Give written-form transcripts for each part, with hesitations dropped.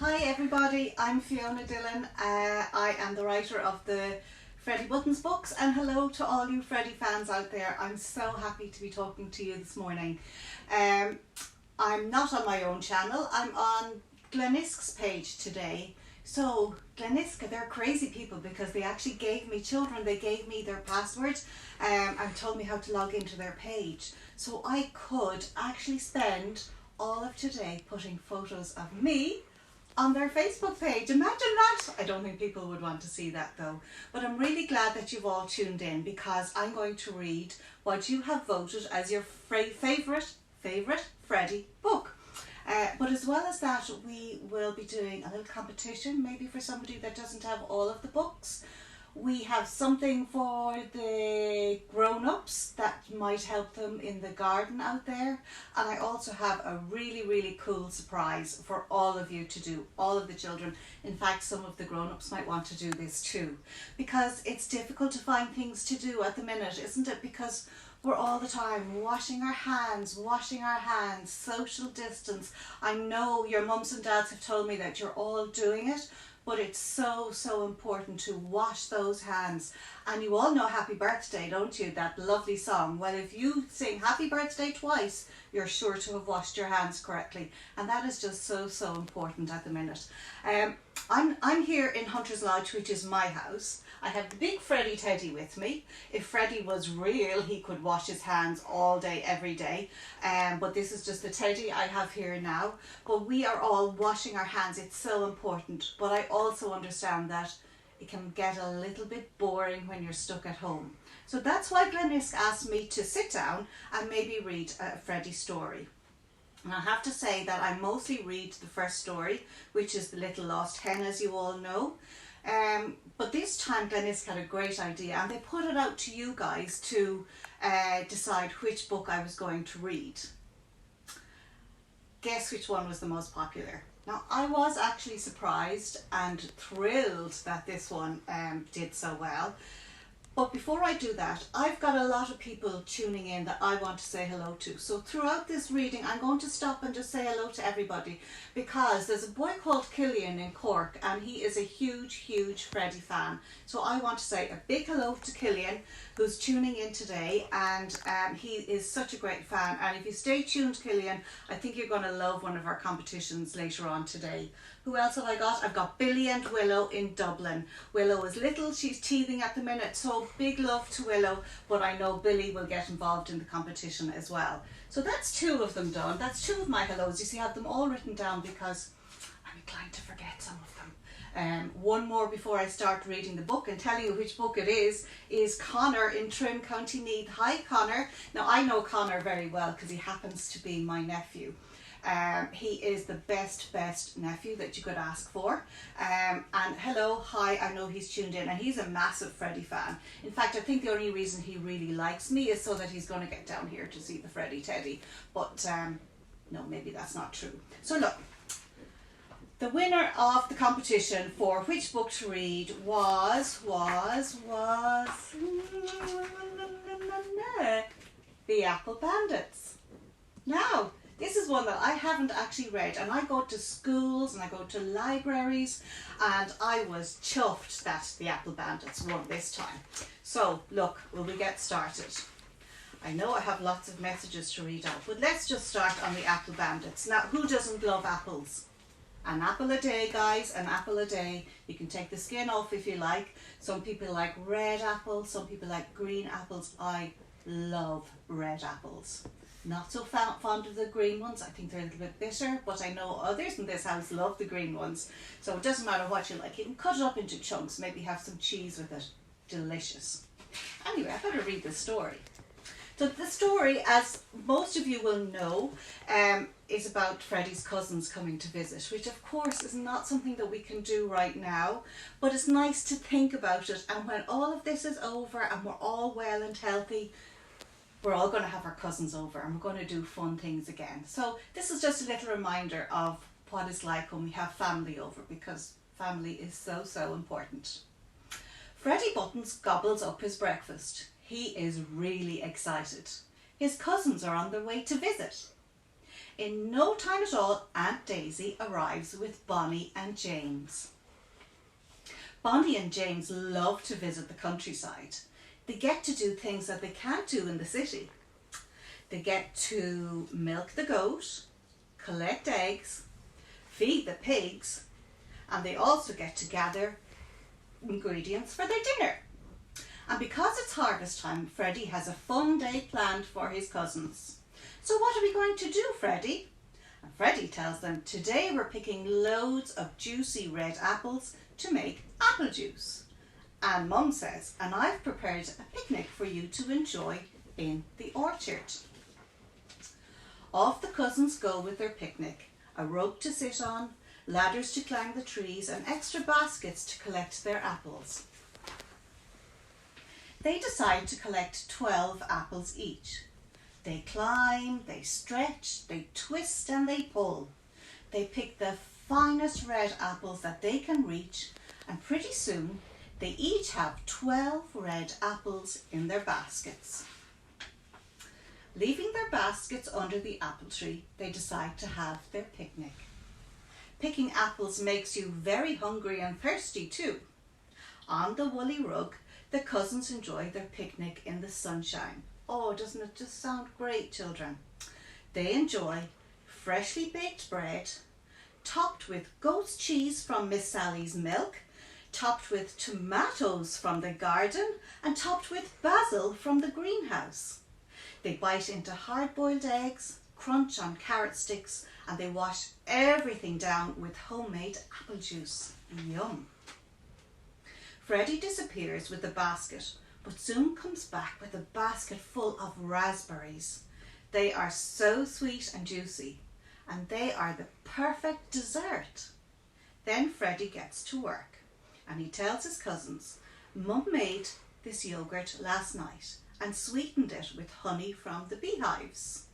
Hi everybody, I'm Fiona Dillon. I am the writer of the Freddy Buttons books, and hello to all you Freddy fans out there. I'm so happy to be talking to you this morning. I'm not on my own channel, I'm on Glenisk's page today. So Glenisk, they're crazy people because they actually gave me children, they gave me their password and told me how to log into their page. So I could actually spend all of today putting photos of me on their Facebook page. Imagine that. I don't think people would want to see that though. But I'm really glad that you've all tuned in because I'm going to read what you have voted as your favourite Freddy book. But as well as that, we will be doing a little competition, maybe for somebody that doesn't have all of the books. We have something for the grown-ups that might help them in the garden out there. And I also have a really cool surprise for all of you to do, all of the children. In fact, some of the grown-ups might want to do this too. Because it's difficult to find things to do at the minute, isn't it? Because we're all the time washing our hands, social distance. I know your mums and dads have told me that you're all doing it, but it's so important to wash those hands. And you all know Happy Birthday, don't you? That lovely song. Well, if you sing Happy Birthday twice, you're sure to have washed your hands correctly. And that is just so important at the minute. I'm here in Hunter's Lodge, which is my house. I have the big Freddy teddy with me. If Freddy was real, he could wash his hands all day, every day. But this is just the teddy I have here now. But we are all washing our hands. It's so important. But I also understand that it can get a little bit boring when you're stuck at home. So that's why Glenisk asked me to sit down and maybe read a Freddy story. And I have to say that I mostly read the first story, which is The Little Lost Hen, as you all know. But this time Glenisk had a great idea and they put it out to you guys to decide which book I was going to read. Guess which one was the most popular? Now, I was actually surprised and thrilled that this one did so well. But before I do that, I've got a lot of people tuning in that I want to say hello to. So throughout this reading, I'm going to stop and just say hello to everybody because there's a boy called Killian in Cork and he is a huge Freddy fan. So I want to say a big hello to Killian who's tuning in today, and he is such a great fan. And if you stay tuned, Killian, I think you're going to love one of our competitions later on today. Who else have I got? I've got Billy and Willow in Dublin. Willow is little, she's teething at the minute, so big love to Willow, but I know Billy will get involved in the competition as well. So that's two of them done. That's two of my hellos. You see, I have them all written down because I'm inclined to forget some of them. One more before I start reading the book and telling you which book it is Connor in Trim, County Meath. Hi Connor. Now I know Connor very well because he happens to be my nephew. He is the best nephew that you could ask for. And hello, hi, I know he's tuned in and he's a massive Freddy fan. In fact, I think the only reason he really likes me is so that he's going to get down here to see the Freddy teddy. But no, maybe that's not true. So look, the winner of the competition for which book to read was The Apple Bandits. Now, this is one that I haven't actually read, and I go to schools and I go to libraries, and I was chuffed that The Apple Bandits won this time. So look, will we get started? I know I have lots of messages to read out, but let's just start on The Apple Bandits. Now, who doesn't love apples? An apple a day, guys, an apple a day. You can take the skin off if you like. Some people like red apples, some people like green apples. I love red apples. Not so fond of the green ones. I think they're a little bit bitter, but I know others in this house love the green ones. So it doesn't matter what you like. You can cut it up into chunks, maybe have some cheese with it. Delicious. Anyway, I better read the story. So the story, as most of you will know, is about Freddy's cousins coming to visit, which of course is not something that we can do right now, but it's nice to think about it. And when all of this is over and we're all well and healthy, we're all going to have our cousins over and we're going to do fun things again. So this is just a little reminder of what it's like when we have family over, because family is so important. Freddy Buttons gobbles up his breakfast. He is really excited. His cousins are on their way to visit. In no time at all, Aunt Daisy arrives with Bonnie and James. Bonnie and James love to visit the countryside. They get to do things that they can't do in the city. They get to milk the goat, collect eggs, feed the pigs, and they also get to gather ingredients for their dinner. And because it's harvest time, Freddy has a fun day planned for his cousins. So what are we going to do, Freddy? And Freddy tells them, today we're picking loads of juicy red apples to make apple juice. And Mum says, and I've prepared a picnic for you to enjoy in the orchard. Off the cousins go with their picnic, a rope to sit on, ladders to climb the trees, and extra baskets to collect their apples. They decide to collect 12 apples each. They climb, they stretch, they twist and they pull. They pick the finest red apples that they can reach, and pretty soon they each have 12 red apples in their baskets. Leaving their baskets under the apple tree, they decide to have their picnic. Picking apples makes you very hungry and thirsty too. On the woolly rug, the cousins enjoy their picnic in the sunshine. Oh, doesn't it just sound great, children? They enjoy freshly baked bread, topped with goat's cheese from Miss Sally's milk, topped with tomatoes from the garden, and topped with basil from the greenhouse. They bite into hard-boiled eggs, crunch on carrot sticks, and they wash everything down with homemade apple juice. Yum! Freddy disappears with the basket, but soon comes back with a basket full of raspberries. They are so sweet and juicy, and they are the perfect dessert. Then Freddy gets to work, and he tells his cousins, Mum made this yogurt last night and sweetened it with honey from the beehives.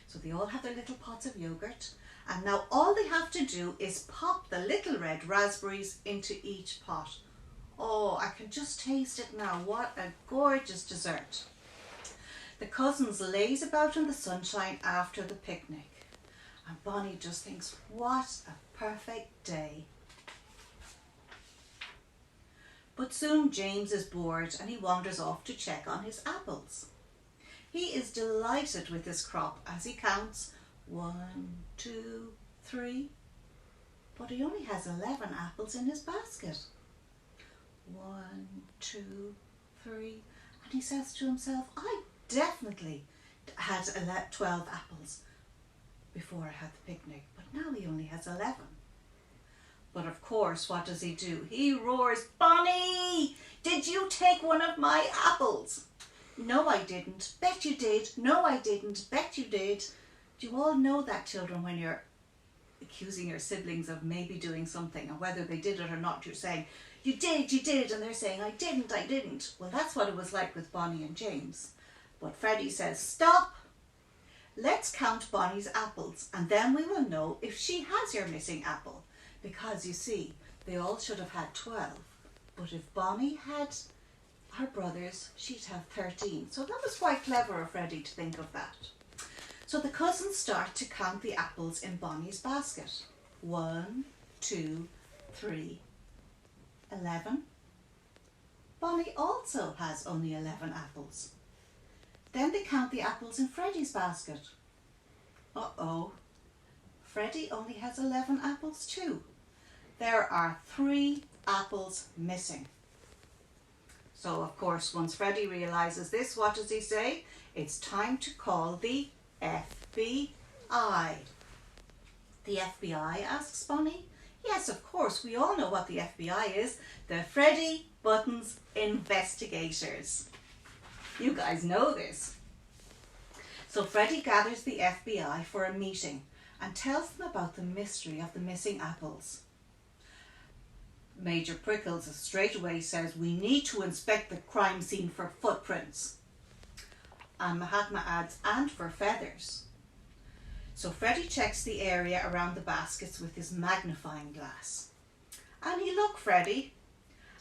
So they all have their little pots of yogurt, and now all they have to do is pop the little red raspberries into each pot. Oh, I can just taste it now. What a gorgeous dessert. The cousins laze about in the sunshine after the picnic, and Bonnie just thinks, what a perfect day. But soon James is bored and he wanders off to check on his apples. He is delighted with his crop as he counts 1, 2, 3, but he only has 11 apples in his basket. 1, 2, 3, and he says to himself, I definitely had 12 apples before I had the picnic, but now he only has 11. But of course, what does he do? He roars, Bonnie, did you take one of my apples? No, I didn't. Bet you did. No, I didn't. Bet you did. Do you all know that, children, when you're accusing your siblings of maybe doing something, and whether they did it or not, you're saying, you did, and they're saying, I didn't. Well, that's what it was like with Bonnie and James. But Freddy says, stop. Let's count Bonnie's apples, and then we will know if she has your missing apple. Because, you see, they all should have had 12. But if Bonnie had her brothers, she'd have 13. So that was quite clever of Freddy to think of that. So the cousins start to count the apples in Bonnie's basket. 1, 2, 3, 11. Bonnie also has only 11 apples. Then they count the apples in Freddy's basket. Uh-oh. Freddy only has 11 apples too. There are 3 apples missing. So of course, once Freddy realizes this, what does he say? It's time to call the FBI. The FBI, asks Bonnie. Yes, of course, we all know what the FBI is. The Freddy Buttons Investigators. You guys know this. So Freddy gathers the FBI for a meeting and tells them about the mystery of the missing apples. Major Prickles straight away says, we need to inspect the crime scene for footprints. And Mahatma adds, and for feathers. So Freddy checks the area around the baskets with his magnifying glass. And he look, Freddy,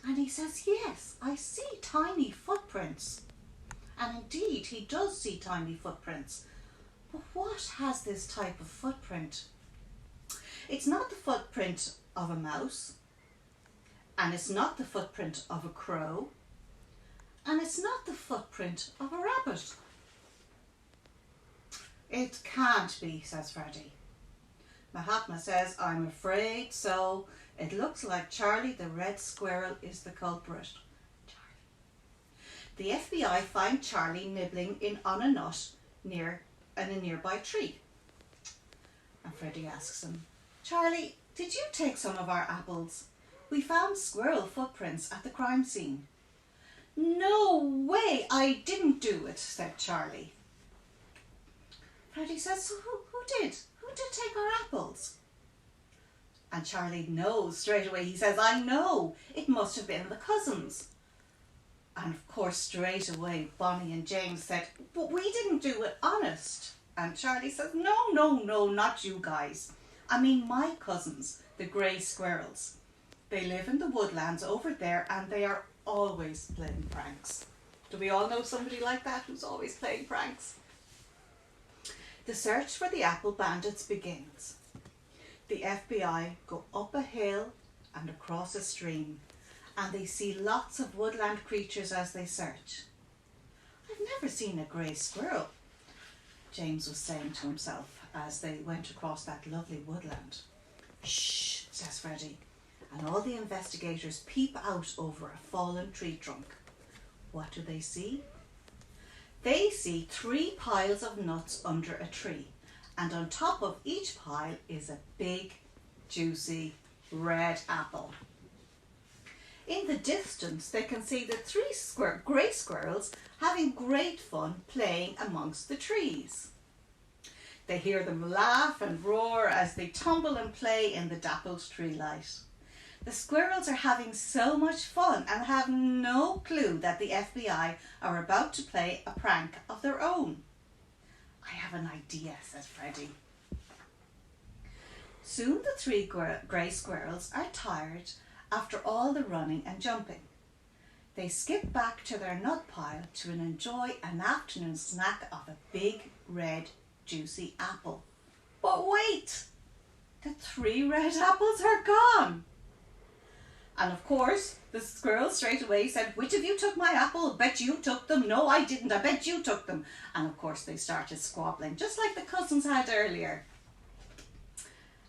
and he says, yes, I see tiny footprints. And indeed, he does see tiny footprints. But what has this type of footprint? It's not the footprint of a mouse, and it's not the footprint of a crow, and it's not the footprint of a rabbit. It can't be, says Freddy. Mahatma says, I'm afraid so. It looks like Charlie the red squirrel is the culprit. The FBI find Charlie nibbling on a nut in a nearby tree. And Freddy asks him, Charlie, did you take some of our apples? We found squirrel footprints at the crime scene. No way, I didn't do it, said Charlie. Freddy says, so who did? Who did take our apples? And Charlie knows straight away. He says, I know. It must have been the cousins. And of course, straight away, Bonnie and James said, but we didn't do it, honest. And Charlie says, no, not you guys. I mean my cousins, the grey squirrels. They live in the woodlands over there and they are always playing pranks. Do we all know somebody like that who's always playing pranks? The search for the apple bandits begins. The FBI go up a hill and across a stream, and they see lots of woodland creatures as they search. I've never seen a grey squirrel, James was saying to himself as they went across that lovely woodland. Shh, says Freddy, and all the investigators peep out over a fallen tree trunk. What do they see? They see 3 piles of nuts under a tree, and on top of each pile is a big, juicy, red apple. In the distance, they can see the 3 grey squirrels having great fun playing amongst the trees. They hear them laugh and roar as they tumble and play in the dappled tree light. The squirrels are having so much fun and have no clue that the FBI are about to play a prank of their own. I have an idea, says Freddy. Soon the 3 grey squirrels are tired after all the running and jumping. They skip back to their nut pile to enjoy an afternoon snack of a big, red, juicy apple. But wait! The 3 red apples are gone! And of course, the squirrel straight away said, which of you took my apple? Bet you took them. No, I didn't. I bet you took them. And of course, they started squabbling, just like the cousins had earlier.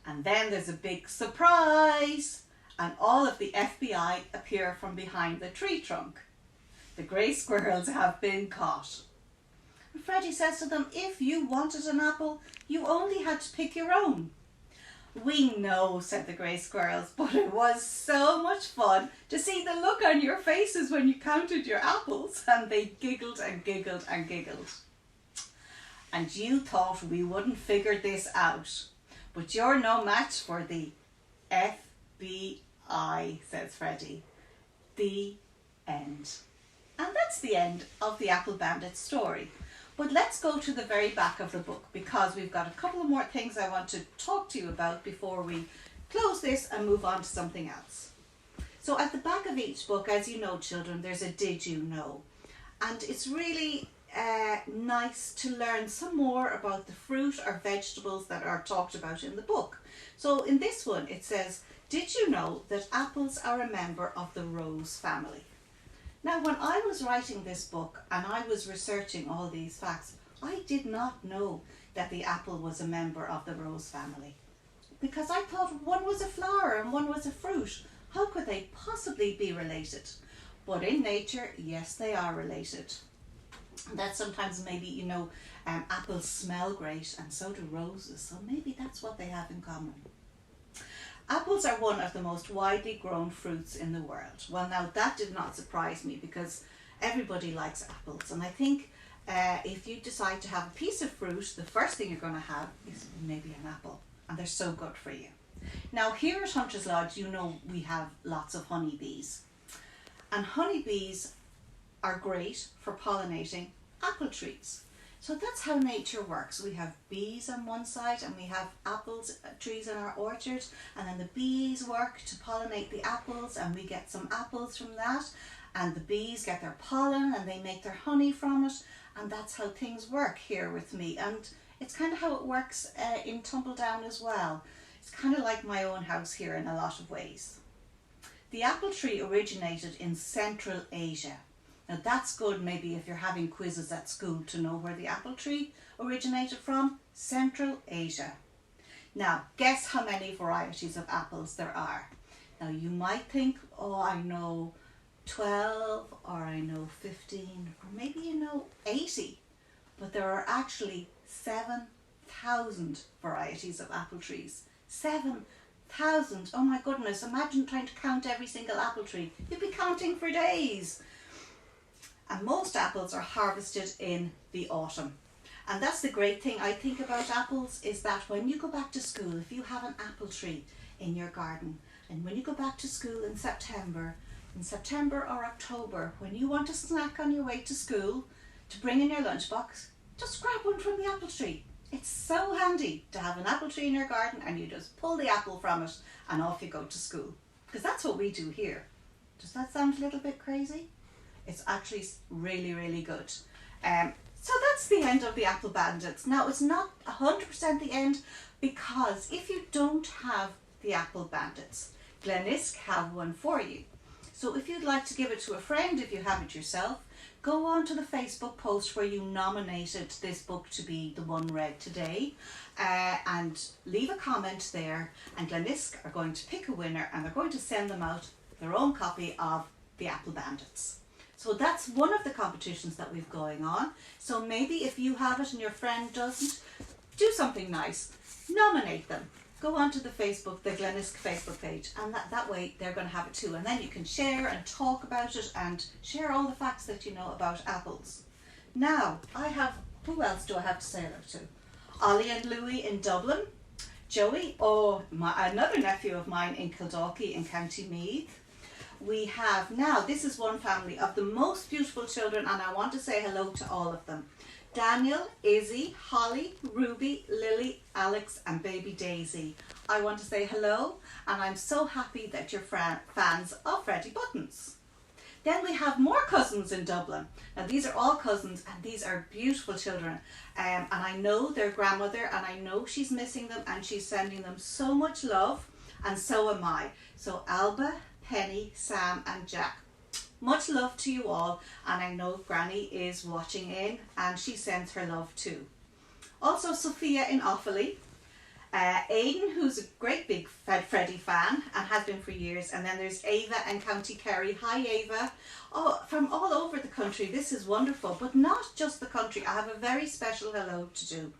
And then there's a big surprise. And all of the FBI appear from behind the tree trunk. The grey squirrels have been caught. And Freddy says to them, if you wanted an apple, you only had to pick your own. We know, said the grey squirrels, but it was so much fun to see the look on your faces when you counted your apples. And they giggled and giggled and giggled. And you thought we wouldn't figure this out, but you're no match for the FBI, says Freddy. The end. And that's the end of the Apple Bandit story. But let's go to the very back of the book, because we've got a couple of more things I want to talk to you about before we close this and move on to something else. So at the back of each book, as you know, children, there's a did you know. And it's really nice to learn some more about the fruit or vegetables that are talked about in the book. So in this one, it says, did you know that apples are a member of the rose family? Now, when I was writing this book and I was researching all these facts, I did not know that the apple was a member of the rose family, because I thought one was a flower and one was a fruit. How could they possibly be related? But in nature, yes, they are related. And that sometimes maybe, you know, apples smell great and so do roses, so maybe that's what they have in common. Apples are one of the most widely grown fruits in the world. Well, now that did not surprise me, because everybody likes apples. And I think if you decide to have a piece of fruit, the first thing you're going to have is maybe an apple. And they're so good for you. Now here at Hunter's Lodge, you know we have lots of honeybees. And honeybees are great for pollinating apple trees. So that's how nature works. We have bees on one side and we have apples trees in our orchard, and then the bees work to pollinate the apples and we get some apples from that, and the bees get their pollen and they make their honey from it, and that's how things work here with me. And It's kind of how it works in Tumbledown as well. It's kind of like my own house here in a lot of ways. The apple tree originated in Central Asia. Now that's good maybe if you're having quizzes at school to know where the apple tree originated from. Central Asia. Now guess how many varieties of apples there are. Now you might think, oh, I know 12 or I know 15 or maybe you know 80. But there are actually 7,000 varieties of apple trees. 7,000! Oh my goodness, imagine trying to count every single apple tree. You'd be counting for days. And most apples are harvested in the autumn. And that's the great thing I think about apples, is that when you go back to school, if you have an apple tree in your garden, and when you go back to school in September or October, when you want a snack on your way to school to bring in your lunchbox, just grab one from the apple tree. It's so handy to have an apple tree in your garden and you just pull the apple from it and off you go to school. Because that's what we do here. Does that sound a little bit crazy? It's actually really, really good. So that's the end of the Apple Bandits. Now it's not 100% the end, because if you don't have the Apple Bandits, Glenisk have one for you. So if you'd like to give it to a friend, if you have it yourself, go on to the Facebook post where you nominated this book to be the one read today, and leave a comment there, and Glenisk are going to pick a winner and they're going to send them out their own copy of the Apple Bandits. So that's one of the competitions that we've going on. So maybe if you have it and your friend doesn't, do something nice. Nominate them. Go onto the Glenisk Facebook page, and that way they're going to have it too. And then you can share and talk about it and share all the facts that you know about apples. Now, who else do I have to say hello to? Ollie and Louie in Dublin. Joey, another nephew of mine in Kildalkey in County Meath. We have now, this is one family of the most beautiful children, and I want to say hello to all of them. Daniel, Izzy, Holly, Ruby, Lily, Alex and baby Daisy. I want to say hello, and I'm so happy that you're fans of Freddy Buttons. Then we have more cousins in Dublin. Now these are all cousins, and these are beautiful children, and I know their grandmother, and I know she's missing them, and she's sending them so much love, and so am I. So Alba, Penny, Sam and Jack, much love to you all, and I know Granny is watching in and she sends her love too. Also Sophia in Offaly, Aidan, who's a great big Freddy fan and has been for years, and then there's Ava in County Kerry. Hi Ava. Oh, from all over the country. This is wonderful, but not just the country. I have a very special hello to do,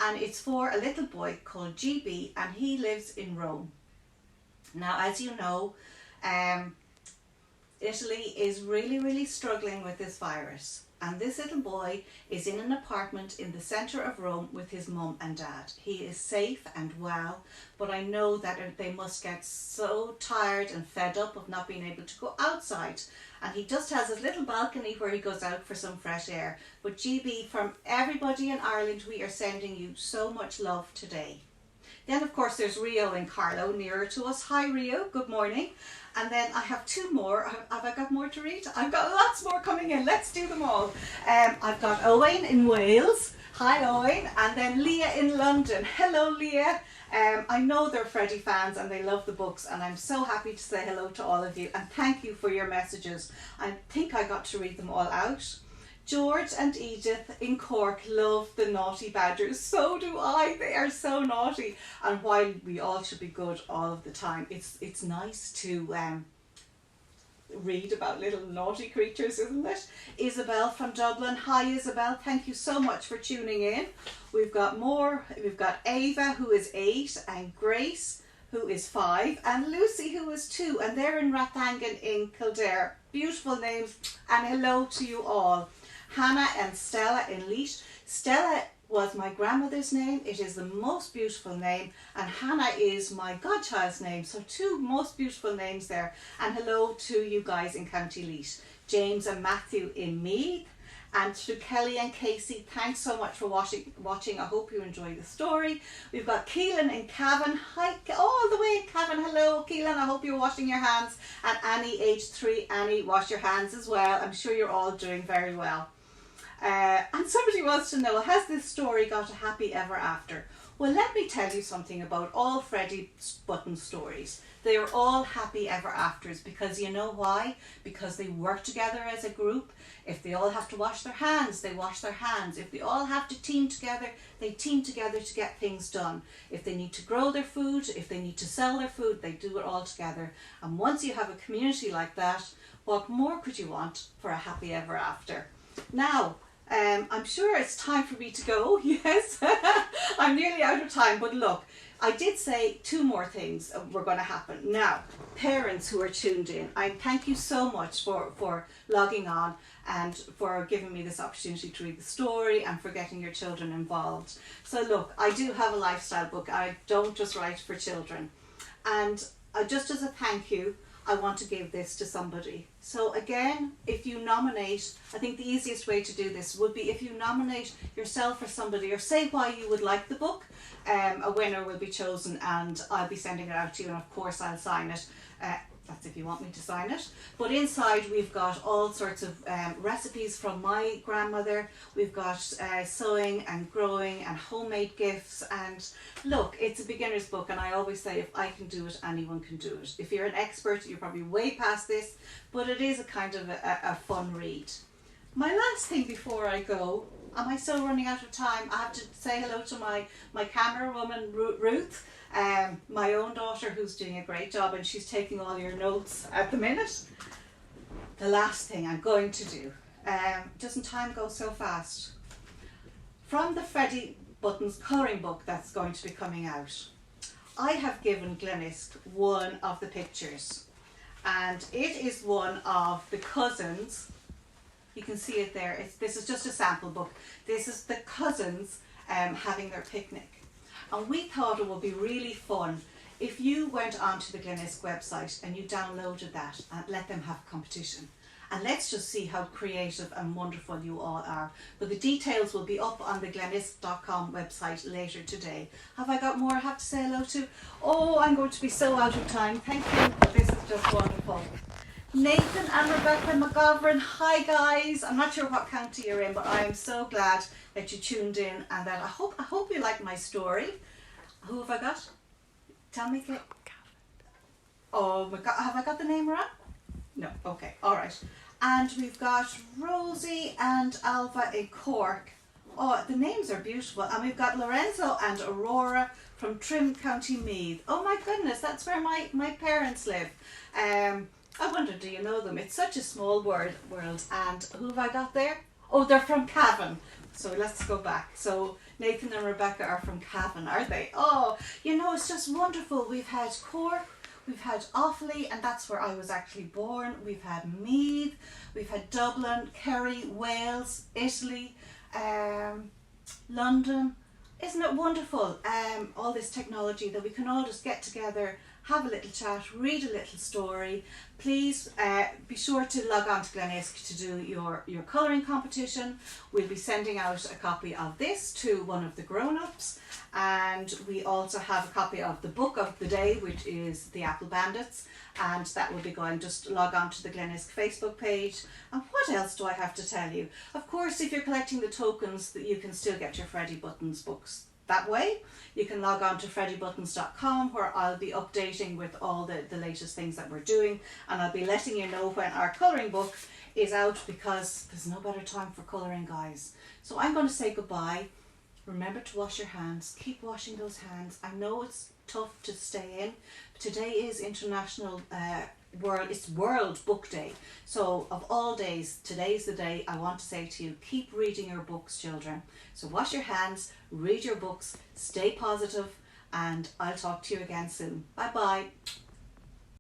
and it's for a little boy called GB, and he lives in Rome. Now, as you know, Italy is really, really struggling with this virus, and this little boy is in an apartment in the centre of Rome with his mum and dad. He is safe and well, but I know that they must get so tired and fed up of not being able to go outside, and he just has his little balcony where he goes out for some fresh air. But GB, from everybody in Ireland, we are sending you so much love today. Then of course there's Rio in Carlow, nearer to us. Hi Rio, good morning. And then I have two more. Have I got more to read? I've got lots more coming in. Let's do them all. I've got Owain in Wales. Hi Owain. And then Leah in London. Hello Leah. I know they're Freddy fans and they love the books, and I'm so happy to say hello to all of you and thank you for your messages. I think I got to read them all out. George and Edith in Cork love the Naughty Badgers. So do I. They are so naughty. And while we all should be good all of the time, it's nice to read about little naughty creatures, isn't it? Isabel from Dublin. Hi Isabel. Thank you so much for tuning in. We've got more. We've got Ava, who is 8, and Grace, who is 5, and Lucy, who is 2, and they're in Rathangan in Kildare. Beautiful names, and hello to you all. Hannah and Stella in Leash. Stella was my grandmother's name. It is the most beautiful name, and Hannah is my godchild's name. So two most beautiful names there. And hello to you guys in County Leash. James and Matthew in Meath. And to Kelly and Casey, thanks so much for watching. I hope you enjoy the story. We've got Keelan in Cavan. Hi, all the way in Cavan. Hello, Keelan. I hope you're washing your hands. And Annie, age 3. Annie, wash your hands as well. I'm sure you're all doing very well. And somebody wants to know, has this story got a happy ever after? Well, let me tell you something about all Freddy Buttons stories. They are all happy ever afters, because you know why? Because they work together as a group. If they all have to wash their hands, they wash their hands. If they all have to team together, they team together to get things done. If they need to grow their food, if they need to sell their food, they do it all together. And once you have a community like that, what more could you want for a happy ever after? Now, I'm sure it's time for me to go. Yes, I'm nearly out of time, but look, I did say 2 more things were going to happen. Now, parents who are tuned in, I thank you so much for logging on and for giving me this opportunity to read the story and for getting your children involved. So look, I do have a lifestyle book. I don't just write for children. And just as a thank you, I want to give this to somebody. So again, if you nominate, I think the easiest way to do this would be if you nominate yourself or somebody, or say why you would like the book. A winner will be chosen and I'll be sending it out to you, and of course I'll sign it. That's if you want me to sign it. But inside we've got all sorts of recipes from my grandmother. We've got sewing and growing and homemade gifts. And look, it's a beginner's book, and I always say if I can do it, anyone can do it. If you're an expert, you're probably way past this, but it is a kind of a fun read. My last thing before I go, am I still running out of time? I have to say hello to my camera woman, Ruth. My own daughter, who's doing a great job, and she's taking all your notes at the minute. The last thing I'm going to do, doesn't time go so fast? From the Freddy Buttons colouring book that's going to be coming out, I have given Glenisk one of the pictures, and it is one of the cousins. You can see it there. This is just a sample book. This is the cousins having their picnic. And we thought it would be really fun if you went onto the Glenisk website and you downloaded that and let them have a competition. And let's just see how creative and wonderful you all are. But the details will be up on the glenisk.com website later today. Have I got more I have to say hello to? Oh, I'm going to be so out of time. Thank you. This is just wonderful. Nathan and Rebecca McGovern, hi guys. I'm not sure what county you're in, but I am so glad that you tuned in and that I hope you like my story. Who have I got? Tell me, Kate. Oh my God, have I got the name right? No, okay, all right. And we've got Rosie and Alva in Cork. Oh, the names are beautiful. And we've got Lorenzo and Aurora from Trim, County Meath. Oh my goodness, that's where my parents live. I wonder, do you know them? It's such a small world. And who have I got there? Oh, they're from Cavan. So let's go back. So Nathan and Rebecca are from Cavan, are they? Oh, you know, it's just wonderful. We've had Cork, we've had Offaly, and that's where I was actually born. We've had Meath, we've had Dublin, Kerry, Wales, Italy, London. Isn't it wonderful? All this technology that we can all just get together, have a little chat, read a little story. Please be sure to log on to Glenisk to do your colouring competition. We'll be sending out a copy of this to one of the grown-ups, and we also have a copy of the book of the day, which is The Apple Bandits, and that will be going. Just log on to the Glenisk Facebook page. And what else do I have to tell you? Of course, if you're collecting the tokens, that you can still get your Freddy Buttons books that way. You can log on to freddybuttons.com, where I'll be updating with all the latest things that we're doing, and I'll be letting you know when our colouring book is out, because there's no better time for colouring, guys. So I'm going to say goodbye. Remember to wash your hands. Keep washing those hands. I know it's tough to stay in, but today is International World Book Day. So of all days, today's the day. I want to say to you, keep reading your books, children. So wash your hands, read your books, stay positive, and I'll talk to you again soon. Bye bye.